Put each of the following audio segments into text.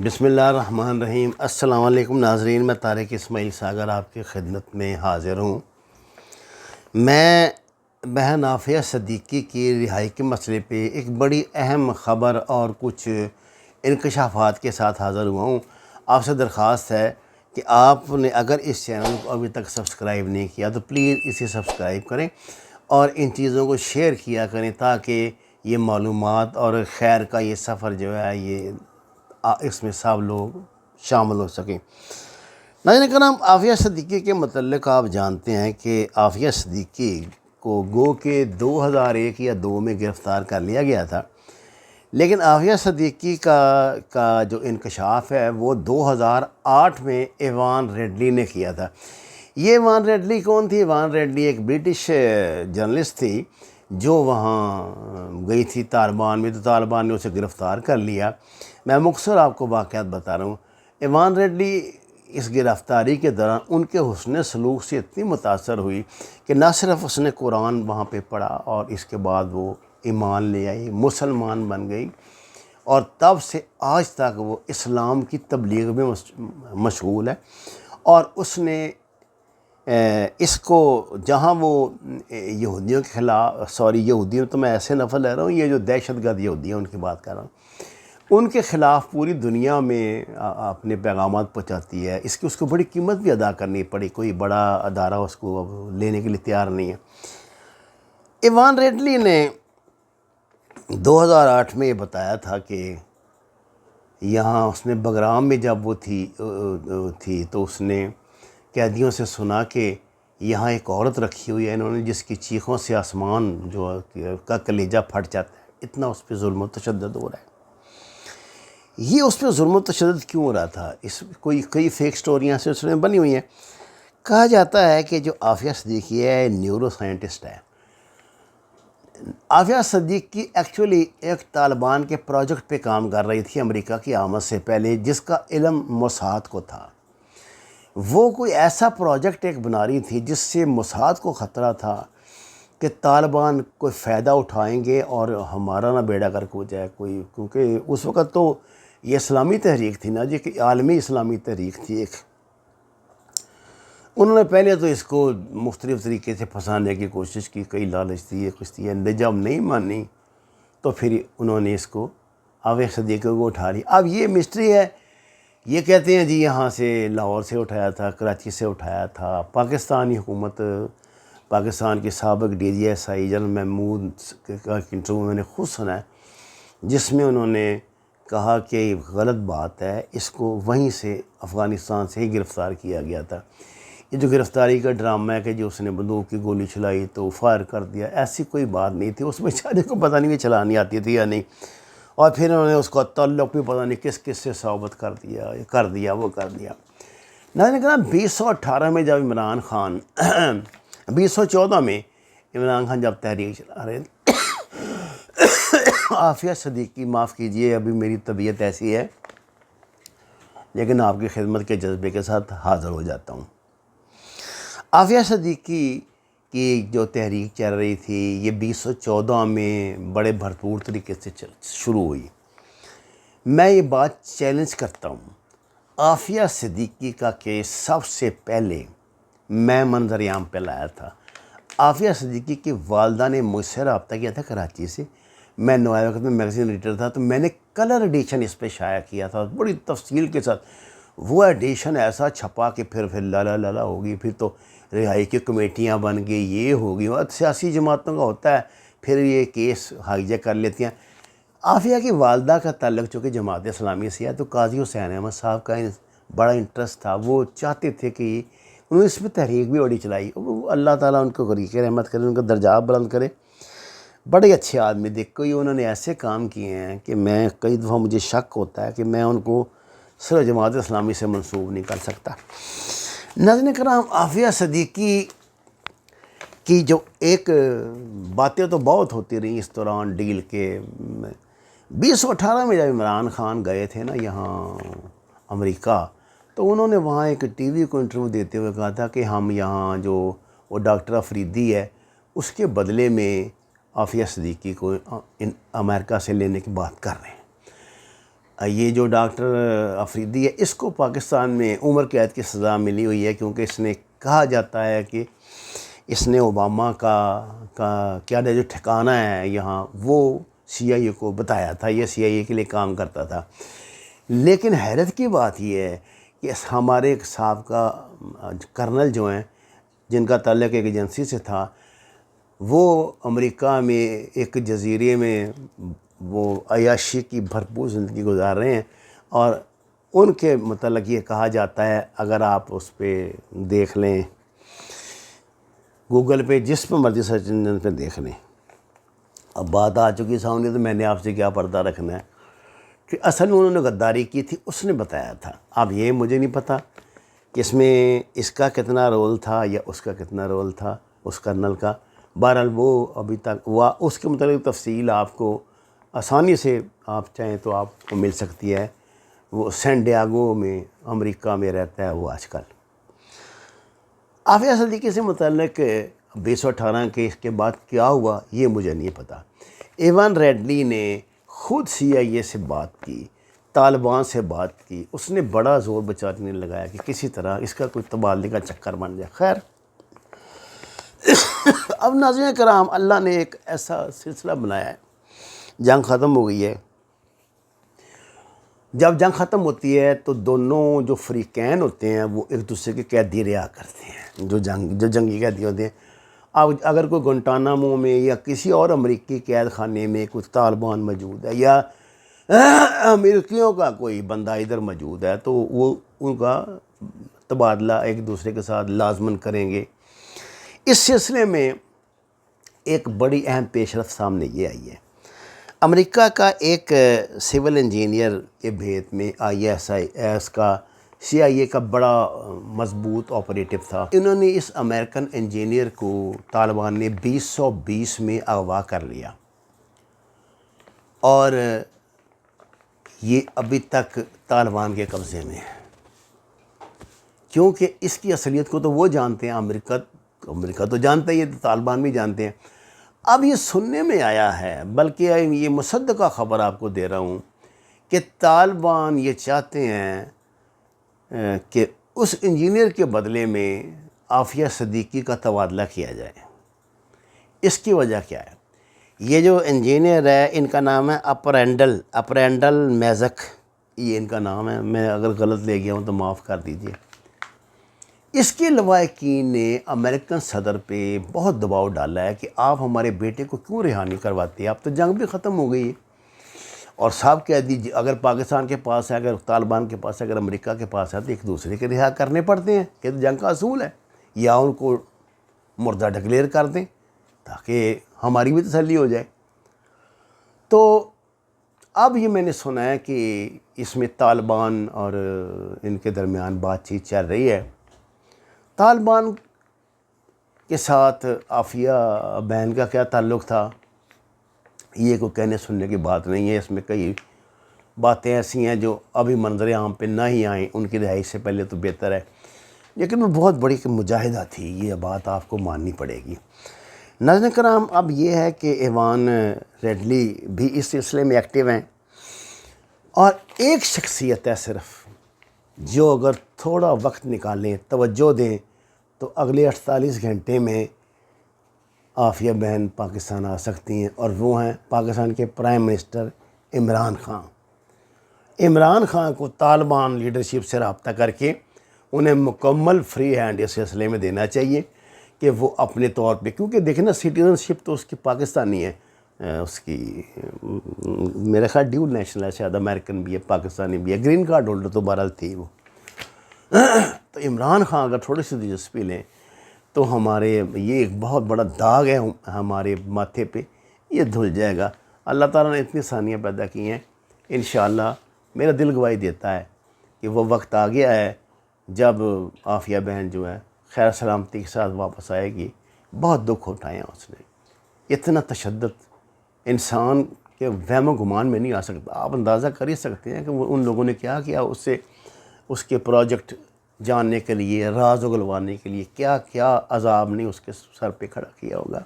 بسم اللہ الرحمن الرحیم۔ السلام علیکم ناظرین، میں طارق اسماعیل ساگر آپ کی خدمت میں حاضر ہوں۔ میں بہن عافیہ صدیقی کی رہائی کے مسئلے پہ ایک بڑی اہم خبر اور کچھ انکشافات کے ساتھ حاضر ہوا ہوں۔ آپ سے درخواست ہے کہ آپ نے اگر اس چینل کو ابھی تک سبسکرائب نہیں کیا تو پلیز اسے سبسکرائب کریں اور ان چیزوں کو شیئر کیا کریں تاکہ یہ معلومات اور خیر کا یہ سفر جو ہے یہ اس میں سب لوگ شامل ہو سکیں۔ ناظرین کرام، عافیہ صدیقی کے متعلق آپ جانتے ہیں کہ عافیہ صدیقی کو گو کہ 2001 یا 2 میں گرفتار کر لیا گیا تھا، لیکن عافیہ صدیقی کا جو انکشاف ہے وہ 2008 میں ایوان ریڈلی نے کیا تھا۔ یہ ایوان ریڈلی کون تھی؟ ایوان ریڈلی ایک برٹش جرنلسٹ تھی جو وہاں گئی تھی طالبان میں، تو طالبان نے اسے گرفتار کر لیا۔ میں مختصر آپ کو واقعات بتا رہا ہوں۔ ایوان ریڈلی اس گرفتاری کے دوران ان کے حسن سلوک سے اتنی متاثر ہوئی کہ نہ صرف اس نے قرآن وہاں پہ پڑھا اور اس کے بعد وہ ایمان لے آئی، مسلمان بن گئی، اور تب سے آج تک وہ اسلام کی تبلیغ میں مشغول ہے۔ اور اس نے اس کو جہاں وہ یہودیوں کے خلاف یہودیوں تو میں ایسے نفع لے رہا ہوں، یہ جو دہشت گرد یہودی ہیں ان کی بات کر رہا ہوں، ان کے خلاف پوری دنیا میں اپنے پیغامات پہنچاتی ہے۔ اس کو بڑی قیمت بھی ادا کرنی پڑی، کوئی بڑا ادارہ اس کو اب لینے کے لیے تیار نہیں ہے۔ ایوان ریڈلی نے 2008 میں یہ بتایا تھا کہ یہاں اس نے بگرام میں جب وہ تھی تو اس نے قیدیوں سے سنا کہ یہاں ایک عورت رکھی ہوئی ہے انہوں نے، جس کی چیخوں سے آسمان جو کا کلیجہ پھٹ جاتا ہے، اتنا اس پہ ظلم و تشدد ہو رہا ہے۔ یہ اس پہ ظلم و تشدد کیوں ہو رہا تھا؟ کئی فیک سٹوریاں سے اس میں بنی ہوئی ہیں۔ کہا جاتا ہے کہ جو عافیہ صدیقی ہے نیورو سائنٹسٹ ہے۔ عافیہ صدیقی ایکچولی ایک طالبان کے پروجیکٹ پہ کام کر رہی تھی امریکہ کی آمد سے پہلے، جس کا علم موساد کو تھا۔ وہ کوئی ایسا پروجیکٹ ایک بنا رہی تھی جس سے موساد کو خطرہ تھا کہ طالبان کوئی فائدہ اٹھائیں گے اور ہمارا نہ بیڑا گرک ہو جائے کوئی، کیونکہ اس وقت تو یہ اسلامی تحریک تھی نا جی، کہ عالمی اسلامی تحریک تھی ایک۔ انہوں نے پہلے تو اس کو مختلف طریقے سے پھنسانے کی کوشش کی، کئی لالچ دیے کچھ دیے، جب نہیں مانی تو پھر انہوں نے اس کو عافیہ صدیقی کو اٹھا لی۔ اب یہ مسٹری ہے، یہ کہتے ہیں جی یہاں سے لاہور سے اٹھایا تھا، کراچی سے اٹھایا تھا، پاکستانی حکومت، پاکستان کے سابق D G S I general Mahmood کا انٹرویو میں نے خود سنا ہے، جس میں انہوں نے کہا کہ غلط بات ہے، اس کو وہیں سے افغانستان سے ہی گرفتار کیا گیا تھا۔ یہ جو گرفتاری کا ڈرامہ ہے کہ جو اس نے بندوق کی گولی چلائی تو فائر کر دیا، ایسی کوئی بات نہیں تھی۔ اس بیچارے کو پتہ نہیں کہ چلانی آتی تھی یا نہیں، اور پھر انہوں نے اس کو تعلق بھی پتہ نہیں کس کس سے صحبت کر دیا وہ کر دیا۔ ناظرین کرام، 2018 میں جب عمران خان 2014 میں عمران خان جب تحریک چلا رہے تھے، عافیہ صدیقی، معاف کیجئے ابھی میری طبیعت ایسی ہے لیکن آپ کی خدمت کے جذبے کے ساتھ حاضر ہو جاتا ہوں۔ عافیہ صدیقی کی جو تحریک چل رہی تھی یہ 2014 میں بڑے بھرپور طریقے سے شروع ہوئی۔ میں یہ بات چیلنج کرتا ہوں، عافیہ صدیقی کا کیس سب سے پہلے میں منظر عام پہ لایا تھا۔ عافیہ صدیقی کی والدہ نے مجھ سے رابطہ کیا تھا کراچی سے، میں نوائے وقت میں میگزین ایڈیٹر تھا، تو میں نے کلر ایڈیشن اس پہ شائع کیا تھا بڑی تفصیل کے ساتھ۔ وہ ایڈیشن ایسا چھپا کہ پھر لالا ہوگی، پھر تو رہائی کی کمیٹیاں بن گئی، یہ ہوگی، سیاسی جماعتوں کا ہوتا ہے، پھر یہ کیس ہائی جیک کر لیتی ہیں۔ عافیہ کی والدہ کا تعلق چونکہ جماعت اسلامی سے ہے، تو قاضی حسین احمد صاحب کا بڑا انٹرسٹ تھا، وہ چاہتے تھے کہ انہوں نے اس پہ تحریک بھی بڑی چلائی۔ اللہ تعالیٰ ان کو غریق رحمت کرے، ان کا درجات بلند کرے، بڑے اچھے آدمی دیکھ کوئی انہوں نے ایسے کام کیے ہیں کہ میں کئی دفعہ مجھے شک ہوتا ہے کہ میں ان کو صرف جماعت اسلامی سے منسوب نہیں کر سکتا۔ ناظرین کرام، عافیہ صدیقی کی جو ایک باتیں تو بہت ہوتی رہیں اس دوران ڈیل کے۔ 2018 میں جب عمران خان گئے تھے نا یہاں امریکہ، تو انہوں نے وہاں ایک ٹی وی کو انٹرویو دیتے ہوئے کہا تھا کہ ہم یہاں جو وہ ڈاکٹر افریدی ہے اس کے بدلے میں عافیہ صدیقی کو امریکہ سے لینے کی بات کر رہے ہیں۔ یہ جو ڈاکٹر افریدی ہے اس کو پاکستان میں عمر قید کی سزا ملی ہوئی ہے، کیونکہ اس نے کہا جاتا ہے کہ اس نے اوباما کا کیا جو ٹھکانہ ہے یہاں وہ سی آئی اے کو بتایا تھا، یہ سی آئی اے کے لیے کام کرتا تھا۔ لیکن حیرت کی بات یہ ہے کہ ہمارے ایک سابقہ کرنل جو ہیں جن کا تعلق ایک ایجنسی سے تھا، وہ امریکہ میں ایک جزیرے میں وہ عیاشی کی بھرپور زندگی گزار رہے ہیں، اور ان کے متعلق یہ کہا جاتا ہے، اگر آپ اس پہ دیکھ لیں گوگل پہ جس پہ مرضی سرچ انجن پہ دیکھ لیں، اب بات آ چکی سامنے تو میں نے آپ سے کیا پردہ رکھنا ہے کہ اصل میں انہوں نے غداری کی تھی، اس نے بتایا تھا۔ اب یہ مجھے نہیں پتہ کہ اس میں اس کا کتنا رول تھا یا اس کا کتنا رول تھا اس کرنل کا، بہرحال وہ ابھی تک وہ اس کے متعلق تفصیل آپ کو آسانی سے آپ چاہیں تو آپ کو مل سکتی ہے۔ وہ سین ڈیاگو میں امریکہ میں رہتا ہے وہ آج کل۔ عافیہ صدیقی سے متعلق 218 کے اس کے بعد کیا ہوا یہ مجھے نہیں پتہ۔ ایوان ریڈلی نے خود سی آئی اے سے بات کی، طالبان سے بات کی، اس نے بڑا زور بچانے نے لگایا کہ کسی طرح اس کا کوئی تبادلے کا چکر بن جائے۔ خیر اب ناظرین کرام، اللہ نے ایک ایسا سلسلہ بنایا ہے، جنگ ختم ہو گئی ہے۔ جب جنگ ختم ہوتی ہے تو دونوں جو فریقین ہوتے ہیں وہ ایک دوسرے کے قیدی رہا کرتے ہیں، جو جنگی قیدی ہوتے ہیں۔ اب اگر کوئی گنٹانامو میں یا کسی اور امریکی قید خانے میں کچھ طالبان موجود ہے یا امریکیوں کا کوئی بندہ ادھر موجود ہے تو وہ ان کا تبادلہ ایک دوسرے کے ساتھ لازماً کریں گے۔ اس سلسلے میں ایک بڑی اہم پیش رفت سامنے یہ آئی ہے۔ امریکہ کا ایک سول انجینئر کے بھیت میں آئی ایس آئی ایس کا سی آئی اے کا بڑا مضبوط آپریٹو تھا۔ انہوں نے اس امریکن انجینئر کو طالبان نے 2020 میں اغوا کر لیا، اور یہ ابھی تک طالبان کے قبضے میں ہے، کیونکہ اس کی اصلیت کو تو وہ جانتے ہیں، امریکہ تو جانتا ہی ہے، طالبان بھی جانتے ہیں۔ اب یہ سننے میں آیا ہے، بلکہ یہ مصدقہ خبر آپ کو دے رہا ہوں کہ طالبان یہ چاہتے ہیں کہ اس انجینئر کے بدلے میں عافیہ صدیقی کا تبادلہ کیا جائے۔ اس کی وجہ کیا ہے؟ یہ جو انجینئر ہے ان کا نام ہے اپرینڈل میزک، یہ ان کا نام ہے، میں اگر غلط لے گیا ہوں تو معاف کر دیجئے۔ اس کے لواحقین نے امریکن صدر پہ بہت دباؤ ڈالا ہے کہ آپ ہمارے بیٹے کو کیوں رہا نہیں کرواتے، اب تو جنگ بھی ختم ہو گئی ہے، اور صاحب کہہ دیجیے اگر پاکستان کے پاس ہے، اگر طالبان کے پاس ہے، اگر امریکہ کے پاس ہے تو ایک دوسرے کے رہا کرنے پڑتے ہیں، کہ تو جنگ کا اصول ہے، یا ان کو مردہ ڈکلیئر کر دیں تاکہ ہماری بھی تسلی ہو جائے۔ تو اب یہ میں نے سنا ہے کہ اس میں طالبان اور ان کے درمیان بات چیت چل رہی ہے۔ طالبان کے ساتھ عافیہ بہن کا کیا تعلق تھا یہ کوئی کہنے سننے کی بات نہیں ہے، اس میں کئی باتیں ایسی ہیں جو ابھی منظر عام پہ نہ ہی آئیں، ان کی رہائی سے پہلے تو بہتر ہے، لیکن وہ بہت بڑی مجاہدہ تھی، یہ بات آپ کو ماننی پڑے گی۔ ناظرین کرام، اب یہ ہے کہ ایوان ریڈلی بھی اس سلسلے میں ایکٹیو ہیں، اور ایک شخصیت ہے صرف جو اگر تھوڑا وقت نکالیں، توجہ دیں تو اگلے 48 گھنٹے میں عافیہ بہن پاکستان آ سکتی ہیں، اور وہ ہیں پاکستان کے پرائم منسٹر عمران خان۔ عمران خان کو طالبان لیڈرشپ سے رابطہ کر کے انہیں مکمل فری ہینڈ اس سلسلے میں دینا چاہیے کہ وہ اپنے طور پہ، کیونکہ دیکھیں نا سٹیزن شپ تو اس کی پاکستانی ہے، اس کی میرے خیال ڈیول نیشنل ہے، شاید امریکن بھی ہے پاکستانی بھی ہے، گرین کارڈ ہولڈر تو بہرحال تھی وہ۔ تو عمران خان اگر تھوڑی سی دلچسپی لیں تو ہمارے یہ ایک بہت بڑا داغ ہے ہمارے ماتھے پہ، یہ دھل جائے گا۔ اللہ تعالیٰ نے اتنی ثانیہ پیدا کی ہیں، انشاءاللہ میرا دل گواہی دیتا ہے کہ وہ وقت آ گیا ہے جب عافیہ بہن جو ہے خیر سلامتی کے ساتھ واپس آئے گی۔ بہت دکھ اٹھائے ہیں اس نے، اتنا تشدد انسان کے وہم و گمان میں نہیں آ سکتا۔ آپ اندازہ کر ہی سکتے ہیں کہ وہ ان لوگوں نے کیا کیا اس سے، اس کے پروجیکٹ جاننے کے لیے، راز اگلوانے کے لیے کیا کیا عذاب نے اس کے سر پہ کھڑا کیا ہوگا،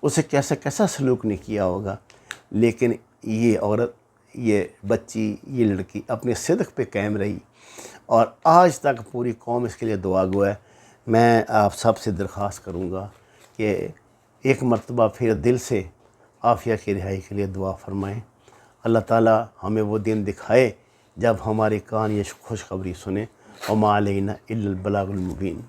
اسے کیسا کیسا سلوک نہیں کیا ہوگا۔ لیکن یہ عورت یہ بچی، یہ لڑکی اپنے صدق پہ قائم رہی اور آج تک پوری قوم اس کے لیے دعا گو ہے۔ میں آپ سب سے درخواست کروں گا کہ ایک مرتبہ پھر دل سے عافیہ کی رہائی کے لیے دعا فرمائیں۔ اللہ تعالیٰ ہمیں وہ دن دکھائے جب ہمارے کان یہ خوشخبری سنیں۔ وما علینا الا البلاغ المبین۔